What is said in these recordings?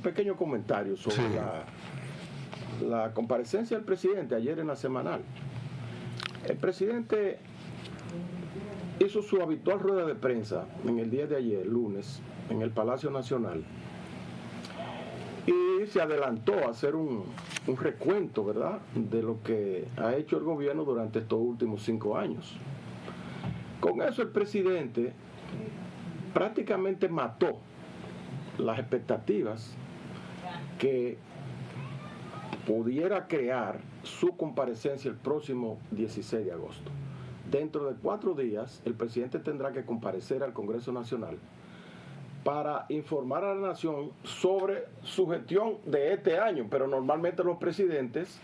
Pequeño comentario sobre Sí. la comparecencia del presidente ayer en la semanal. El presidente hizo su habitual rueda de prensa en el día de ayer, lunes, en el Palacio Nacional, y se adelantó a hacer un recuento, ¿verdad?, de lo que ha hecho el gobierno durante estos últimos 5 años. Con eso el presidente prácticamente mató las expectativas que pudiera crear su comparecencia el próximo 16 de agosto. Dentro de 4 días, el presidente tendrá que comparecer al Congreso Nacional para informar a la nación sobre su gestión de este año, pero normalmente los presidentes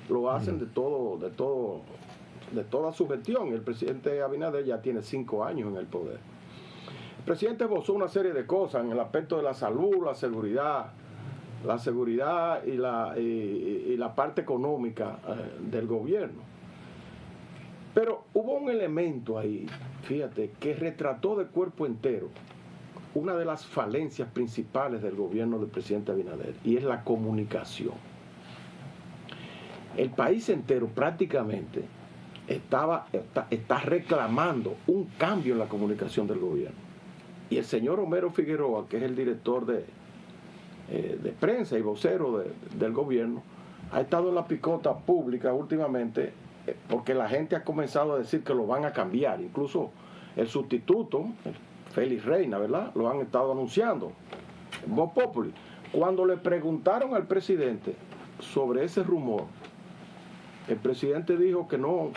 lo hacen de toda su gestión. El presidente Abinader ya tiene 5 años en el poder. El presidente esbozó una serie de cosas en el aspecto de la salud, la seguridad y la parte económica del gobierno. Pero hubo un elemento ahí, fíjate, que retrató de cuerpo entero una de las falencias principales del gobierno del presidente Abinader, y es la comunicación. El país entero prácticamente está reclamando un cambio en la comunicación del gobierno. Y el señor Homero Figueroa, que es el director de prensa y vocero del gobierno, ha estado en la picota pública últimamente porque la gente ha comenzado a decir que lo van a cambiar. Incluso el sustituto, Félix Reina, ¿verdad?, lo han estado anunciando. Voz Populi. Cuando le preguntaron al presidente sobre ese rumor, el presidente dijo que no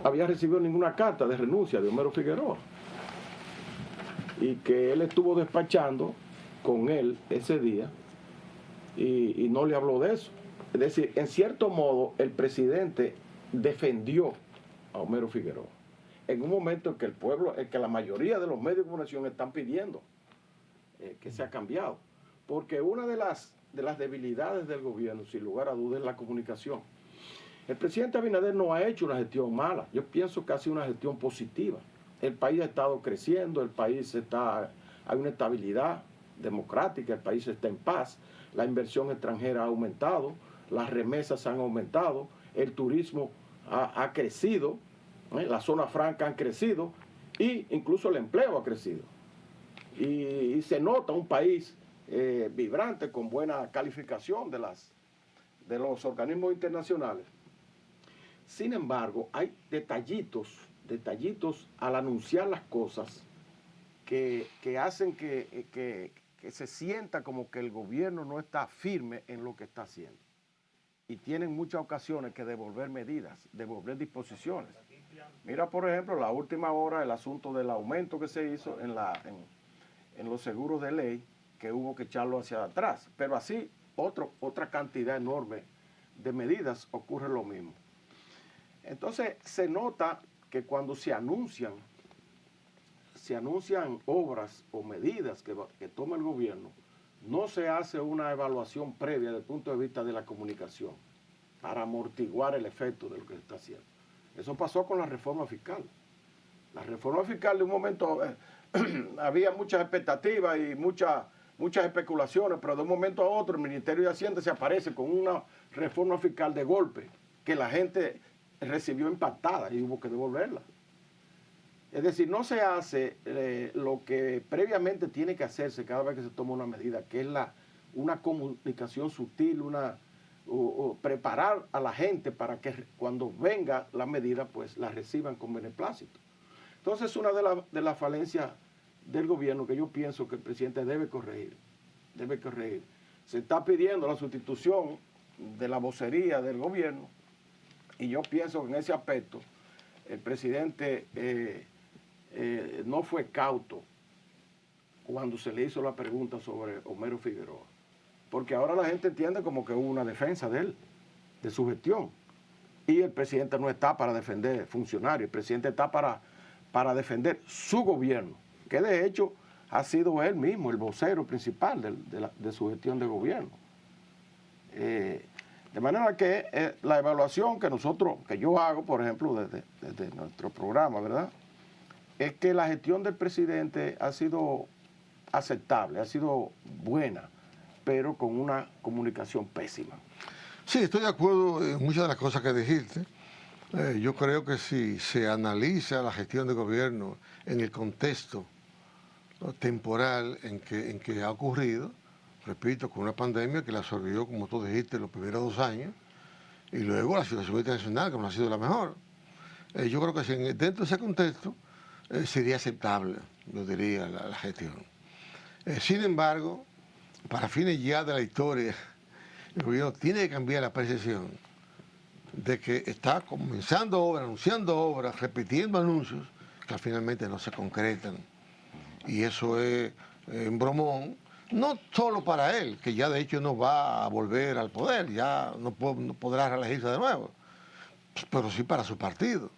había recibido ninguna carta de renuncia de Homero Figueroa y que él estuvo despachando con él ese día y no le habló de eso. Es decir, en cierto modo, el presidente defendió a Homero Figueroa en un momento en que el pueblo, en que la mayoría de los medios de comunicación están pidiendo que sea cambiado. Porque una de las debilidades del gobierno, sin lugar a dudas, es la comunicación. El presidente Abinader no ha hecho una gestión mala. Yo pienso que ha sido una gestión positiva. El país ha estado creciendo, hay una estabilidad democrática, el país está en paz, la inversión extranjera ha aumentado, las remesas han aumentado, el turismo ha crecido, las zonas francas han crecido e incluso el empleo ha crecido. Y se nota un país vibrante, con buena calificación de los organismos internacionales. Sin embargo, hay detallitos al anunciar las cosas que hacen que se sienta como que el gobierno no está firme en lo que está haciendo. Y tienen muchas ocasiones que devolver medidas, devolver disposiciones. Mira, por ejemplo, la última hora, el asunto del aumento que se hizo en los seguros de ley, que hubo que echarlo hacia atrás. Pero así, otra cantidad enorme de medidas ocurre lo mismo. Entonces, se nota que cuando se anuncian obras o medidas que toma el gobierno, no se hace una evaluación previa desde el punto de vista de la comunicación para amortiguar el efecto de lo que se está haciendo. Eso pasó con la reforma fiscal. La reforma fiscal, de un momento había muchas expectativas y muchas especulaciones, pero de un momento a otro el Ministerio de Hacienda se aparece con una reforma fiscal de golpe que la gente recibió impactada y hubo que devolverla. Es decir, no se hace lo que previamente tiene que hacerse cada vez que se toma una medida, que es una comunicación sutil, preparar a la gente para que cuando venga la medida, pues la reciban con beneplácito. Entonces, una de las falencias del gobierno que yo pienso que el presidente debe corregir. Se está pidiendo la sustitución de la vocería del gobierno y yo pienso que en ese aspecto el presidente no fue cauto cuando se le hizo la pregunta sobre Homero Figueroa, porque ahora la gente entiende como que hubo una defensa de él, de su gestión, y el presidente no está para defender funcionarios, el presidente está para defender su gobierno, que de hecho ha sido él mismo el vocero principal de su gestión de gobierno. De manera que la evaluación que yo hago, por ejemplo, desde nuestro programa, ¿verdad?, es que la gestión del presidente ha sido aceptable, ha sido buena, pero con una comunicación pésima. Sí, estoy de acuerdo en muchas de las cosas que dijiste. Yo creo que si se analiza la gestión de gobierno en el contexto, ¿no?, temporal en que ha ocurrido, repito, con una pandemia que la absorbió, como tú dijiste, los primeros 2 años, y luego la situación internacional, que no ha sido la mejor. Yo creo que si dentro de ese contexto sería aceptable, yo diría, la gestión. Sin embargo, para fines ya de la historia, el gobierno tiene que cambiar la percepción de que está comenzando obras, anunciando obras, repitiendo anuncios que finalmente no se concretan. Y eso es un bromón, no solo para él, que ya de hecho no va a volver al poder, ya no podrá reelegirse de nuevo, pero sí para su partido.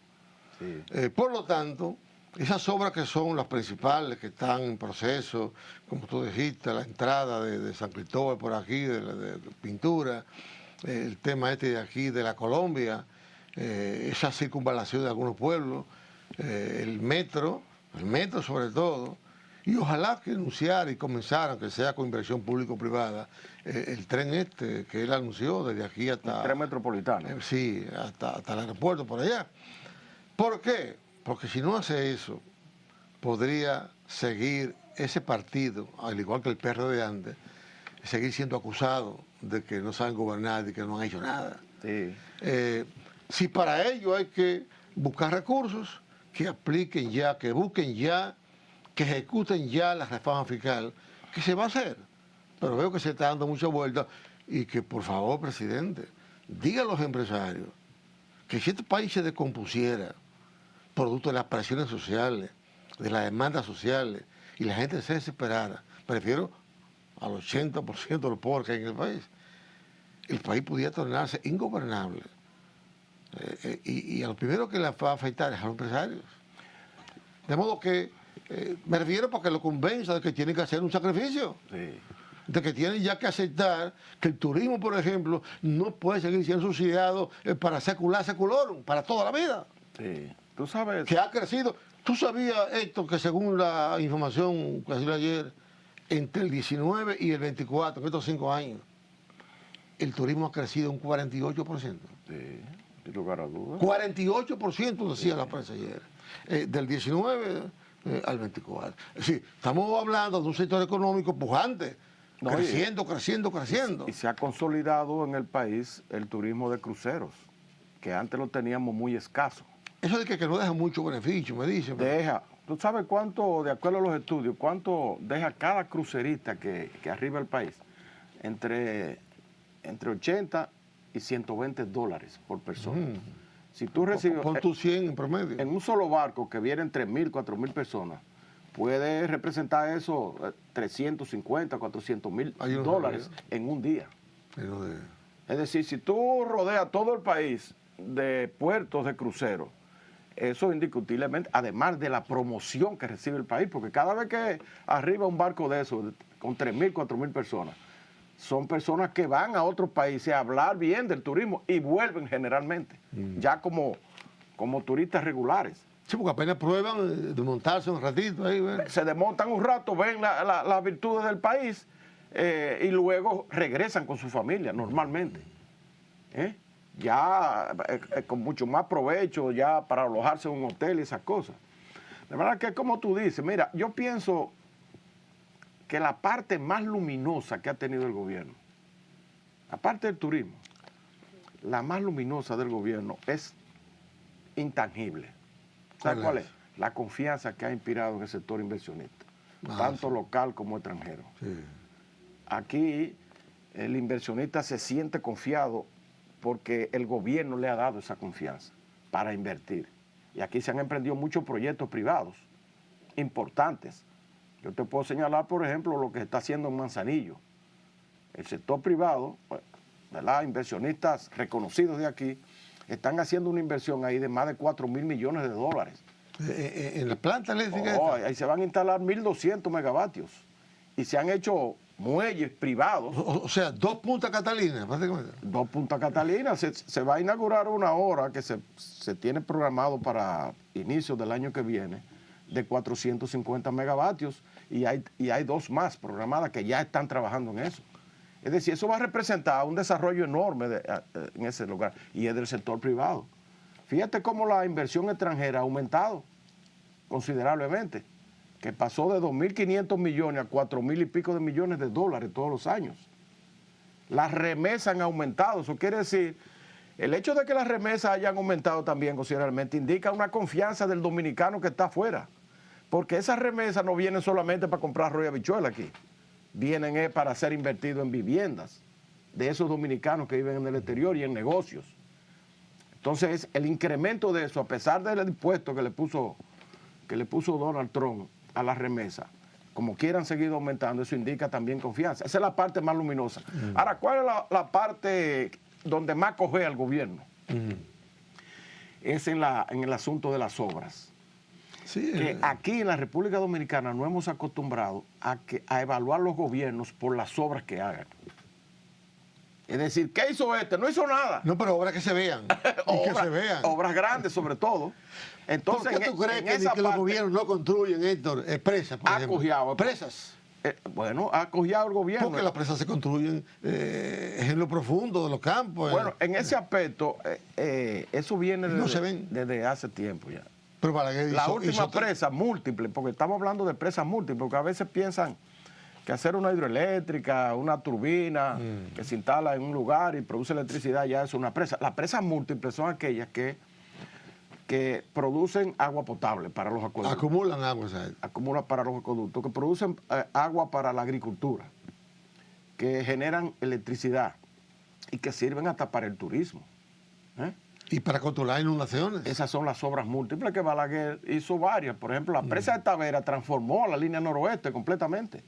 Sí. Por lo tanto, esas obras que son las principales, que están en proceso, como tú dijiste, la entrada de San Cristóbal por aquí, de pintura, el tema este de aquí, de la Colombia, esa circunvalación de algunos pueblos, el metro sobre todo, y ojalá que anunciara y comenzara, aunque sea con inversión público-privada, el tren este que él anunció desde aquí hasta... El tren metropolitano. Sí, hasta el aeropuerto por allá. ¿Por qué? Porque si no hace eso, podría seguir ese partido, al igual que el PRD de antes, seguir siendo acusado de que no saben gobernar y que no han hecho nada. Sí. Si para ello hay que buscar recursos, que apliquen ya, que busquen ya, que ejecuten ya la reforma fiscal, que se va a hacer. Pero veo que se está dando mucha vuelta y que, por favor, presidente, diga a los empresarios que si este país se descompusiera, producto de las presiones sociales, de las demandas sociales, y la gente se desesperara, prefiero al 80% de los pobres que hay en el país podría tornarse ingobernable. Y a lo primero que le va a afectar es a los empresarios. De modo que me refiero para que lo convenza de que tienen que hacer un sacrificio. Sí. De que tienen ya que aceptar que el turismo, por ejemplo, no puede seguir siendo subsidiado para seculorum, para toda la vida. Sí. Tú sabes que ha crecido. ¿Tú sabías esto, que según la información que salió ayer, entre el 19 y el 24, en estos 5 años, el turismo ha crecido un 48%? Sí, sin lugar a dudas. 48% decía la prensa ayer. Del 19 al 24. Es decir, estamos hablando de un sector económico pujante, creciendo. Y se ha consolidado en el país el turismo de cruceros, que antes lo teníamos muy escaso. Eso de que no deja mucho beneficio, me dicen. Deja. ¿Tú sabes cuánto, de acuerdo a los estudios, cuánto deja cada crucerista que arriba el país? Entre 80 y $120 por persona. Si tú recibes... Pon tu 100 en promedio. En un solo barco que vienen 3.000, 4.000 personas, puede representar eso 350, 400 $1,000 en un día. Es decir, si tú rodeas todo el país de puertos de cruceros, eso indiscutiblemente, además de la promoción que recibe el país, porque cada vez que arriba un barco de esos, con 3.000, 4.000 personas, son personas que van a otros países a hablar bien del turismo y vuelven generalmente, ya como turistas regulares. Sí, porque apenas prueban de montarse un ratito ahí. ¿Ven? Se desmontan un rato, ven las virtudes del país y luego regresan con su familia normalmente. Ya con mucho más provecho, ya para alojarse en un hotel y esas cosas. De verdad que como tú dices, mira, yo pienso que la parte más luminosa que ha tenido el gobierno, aparte del turismo, la más luminosa del gobierno es intangible. ¿Sabes cuál es? La confianza que ha inspirado en el sector inversionista, tanto local como extranjero. Sí. Aquí el inversionista se siente confiado porque el gobierno le ha dado esa confianza para invertir. Y aquí se han emprendido muchos proyectos privados importantes. Yo te puedo señalar, por ejemplo, lo que se está haciendo en Manzanillo. El sector privado, ¿verdad?, inversionistas reconocidos de aquí, están haciendo una inversión ahí de más de $4.000 millones. ¿En la planta eléctrica? Ahí se van a instalar 1.200 megavatios. Y se han hecho muelles privados. O sea, 2 Punta Catalina, prácticamente. 2 Punta Catalina. Se va a inaugurar una hora que se tiene programado para inicios del año que viene, de 450 megavatios. Y hay 2 más programadas que ya están trabajando en eso. Es decir, eso va a representar un desarrollo enorme en ese lugar, y es del sector privado. Fíjate cómo la inversión extranjera ha aumentado considerablemente, que pasó de 2.500 millones a 4.000 y pico de millones de dólares todos los años. Las remesas han aumentado, eso quiere decir, el hecho de que las remesas hayan aumentado también considerablemente indica una confianza del dominicano que está afuera, porque esas remesas no vienen solamente para comprar arroz y habichuela aquí, vienen para ser invertidos en viviendas de esos dominicanos que viven en el exterior y en negocios. Entonces, el incremento de eso, a pesar del impuesto que le puso Donald Trump a las remesas, como quieran seguir aumentando, eso indica también confianza. Esa es la parte más luminosa. Ahora, ¿cuál es la parte donde más cojea el gobierno? Es en el asunto de las obras. Sí, que aquí en la República Dominicana no hemos acostumbrado a evaluar los gobiernos por las obras que hagan. Es decir, ¿qué hizo este? No hizo nada. No, pero obras que se vean. Obras grandes, sobre todo. Entonces, ¿por qué tú crees que los gobiernos no construyen, Héctor, presas, por ejemplo? Presas. Bueno, ha cogido el gobierno. Porque las presas se construyen en lo profundo de los campos. Bueno, en ese aspecto, eso viene desde hace tiempo ya. Pero Balaguer la última presa múltiple, porque estamos hablando de presas múltiples, porque a veces piensan que hacer una hidroeléctrica, una turbina que se instala en un lugar y produce electricidad ya es una presa. Las presas múltiples son aquellas que producen agua potable para los acueductos. Acumulan agua, ¿sabes? Acumulan para los acueductos, que producen agua para la agricultura, que generan electricidad y que sirven hasta para el turismo. Y para controlar inundaciones. Esas son las obras múltiples que Balaguer hizo varias. Por ejemplo, la presa de Tavera transformó la línea noroeste completamente.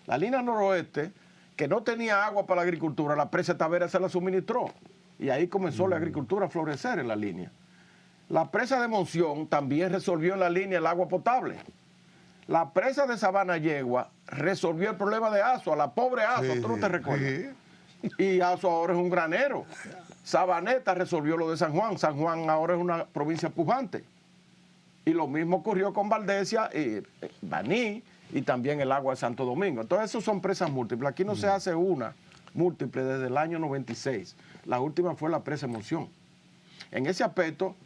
La línea noroeste, que no tenía agua para la agricultura, la presa de Tavera se la suministró. Y ahí comenzó la agricultura a florecer en la línea. La presa de Monción también resolvió en la línea el agua potable. La presa de Sabana Yegua resolvió el problema de Azua, la pobre Azua, ¿tú no te recuerdas? Y Azua ahora es un granero. Sabaneta resolvió lo de San Juan. San Juan ahora es una provincia pujante. Y lo mismo ocurrió con Valdesia, y Baní y también el agua de Santo Domingo. Entonces, esos son presas múltiples. Aquí no se hace una múltiple desde el año 96. La última fue la presa de Monción. En ese aspecto,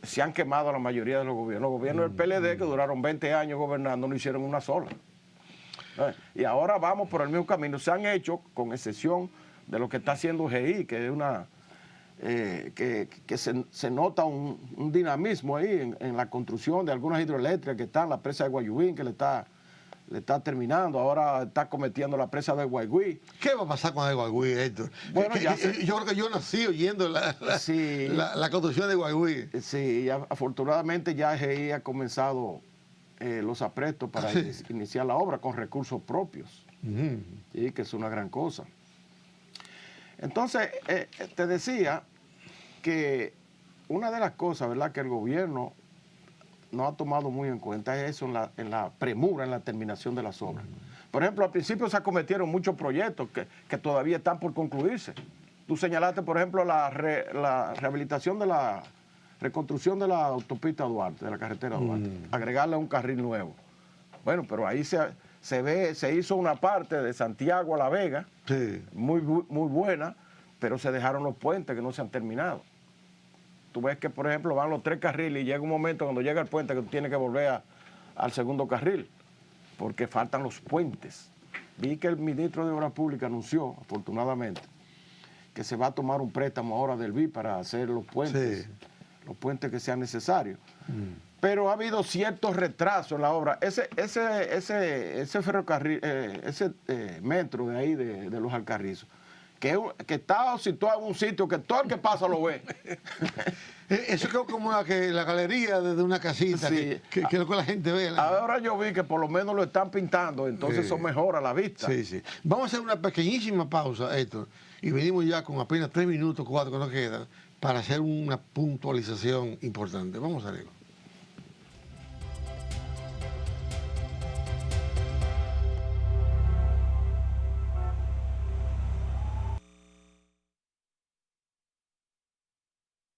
se han quemado la mayoría de los gobiernos. Los gobiernos del PLD, que duraron 20 años gobernando, no hicieron una sola. Y ahora vamos por el mismo camino. Se han hecho, con excepción de lo que está haciendo GI, que es una... se nota un dinamismo ahí en la construcción de algunas hidroeléctricas que están, la presa de Guayubín, que le está terminando, ahora está cometiendo la presa de Guaygüí. ¿Qué va a pasar con el Guaygüí, Héctor? Bueno, yo creo que yo nací oyendo la construcción de Guaygüí. Sí, afortunadamente ya GI ha comenzado los aprestos para iniciar la obra con recursos propios, sí, que es una gran cosa. Entonces, te decía que una de las cosas, ¿verdad?, que el gobierno no ha tomado muy en cuenta es eso en la premura, en la terminación de las obras. Por ejemplo, al principio se acometieron muchos proyectos que todavía están por concluirse. Tú señalaste, por ejemplo, la rehabilitación de la reconstrucción de la autopista Duarte, de la carretera Duarte, agregarle un carril nuevo. Bueno, pero ahí se hizo una parte de Santiago a La Vega, sí, muy buena, pero se dejaron los puentes que no se han terminado. Tú ves que, por ejemplo, van los 3 carriles y llega un momento cuando llega el puente que tú tienes que volver al segundo carril, porque faltan los puentes. Vi que el ministro de Obras Públicas anunció, afortunadamente, que se va a tomar un préstamo ahora del BID para hacer los puentes, sí, los puentes que sean necesarios. Pero ha habido ciertos retrasos en la obra. Ese ferrocarril, metro de ahí, de los Alcarrizos, que está situado en un sitio que todo el que pasa lo ve. Eso es como la galería de una casita, sí, que es lo que la gente ve. Ahora yo vi que por lo menos lo están pintando, entonces eso mejora la vista. Sí, sí. Vamos a hacer una pequeñísima pausa, Héctor, y venimos ya con apenas 3 minutos, 4 que nos quedan, para hacer una puntualización importante. Vamos a verlo.